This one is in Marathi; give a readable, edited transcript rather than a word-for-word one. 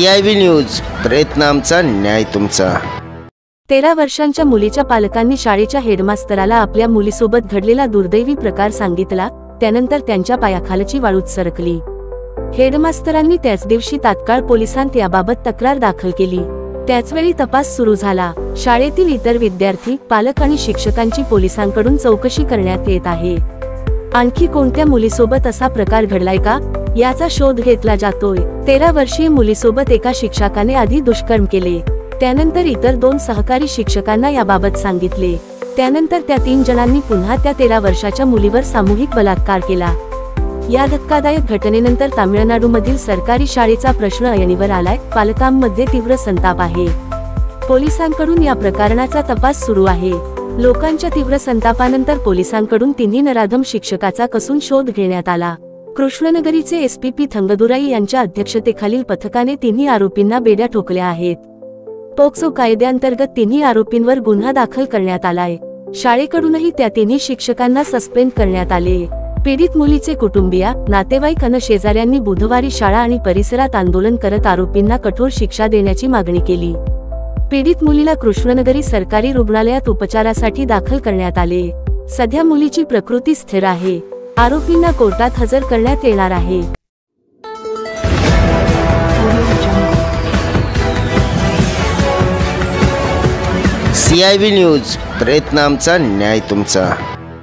CIB न्यूज, प्रयत्न आमचा, न्याय तुमचा। 13 वर्षांच्या मुलीच्या पालकांनी शाळेच्या हेडमास्तराला आपल्या मुलीसोबत घडलेला दुर्दैवी प्रकार सांगितला। त्यानंतर त्यांच्या पायाखालची वाळूच सरकली। हेडमास्तरांनी त्याच दिवशी तात्काळ पोलिसांत याबाबत तक्रार दाखल केली। त्याचवेळी तपास सुरू झाला। शाळेतील इतर विद्यार्थी, पालक आणि शिक्षकांची पोलिसांकडून चौकशी करण्यात येत आहे। आणखी कोणत्या मुलीसोबत असा प्रकार घडलाय का, याचा शोध घेतला जातोय। 13 वर्षीय मुलीसोबत एका शिक्षकाने आधी दुष्कर्म केले, त्यानंतर इतर 2 सहकारी शिक्षकांना याबाबत सांगितले। त्यानंतर त्या 3 जणांनी पुन्हा त्या 13 वर्षाच्या मुलीवर सामूहिक बलात्कार केला। या धक्कादायक घटनेनंतर तामिळनाडूमधील सरकारी शाळेचा प्रश्न ऐरणीवर आलाय। पालकांमध्ये तीव्र संताप आहे। पोलिसांकडून या प्रकरणाचा तपास सुरू आहे। लोकांच्या तीव्र संतापानंतर पोलिसांकडून तिन्ही नराधम शिक्षकाचा कसून शोध घेण्यात आला। कृष्णनगरीचे SPP थंगदुराई यांच्या अध्यक्षतेखालील पथकाने तिन्ही आरोपींना बेड्या ठोकल्या आहेत। पोक्सो कायद्याअंतर्गत तिन्ही आरोपींवर गुन्हा दाखल करण्यात आलाय। शाळेकडूनही त्या तिन्ही शिक्षकांना सस्पेंड करण्यात आले। पीडित मुलीचे कुटुंबीय, नातेवाईक आणि शेजाऱ्यांनी बुधवारी शाळा आणि परिसरात आंदोलन करत आरोपींना कठोर शिक्षा देण्याची मागणी केली। पीडित मुलीला कृष्णनगरी सरकारी रुग्णालयात उपचारासाठी दाखल करण्यात आले। सध्या मुलीची प्रकृती स्थिर आहे। आरोपींना कोर्टात हजर करण्यात येणार आहे। CIB न्यूज, प्रयत्न आमचा, न्याय तुमचा।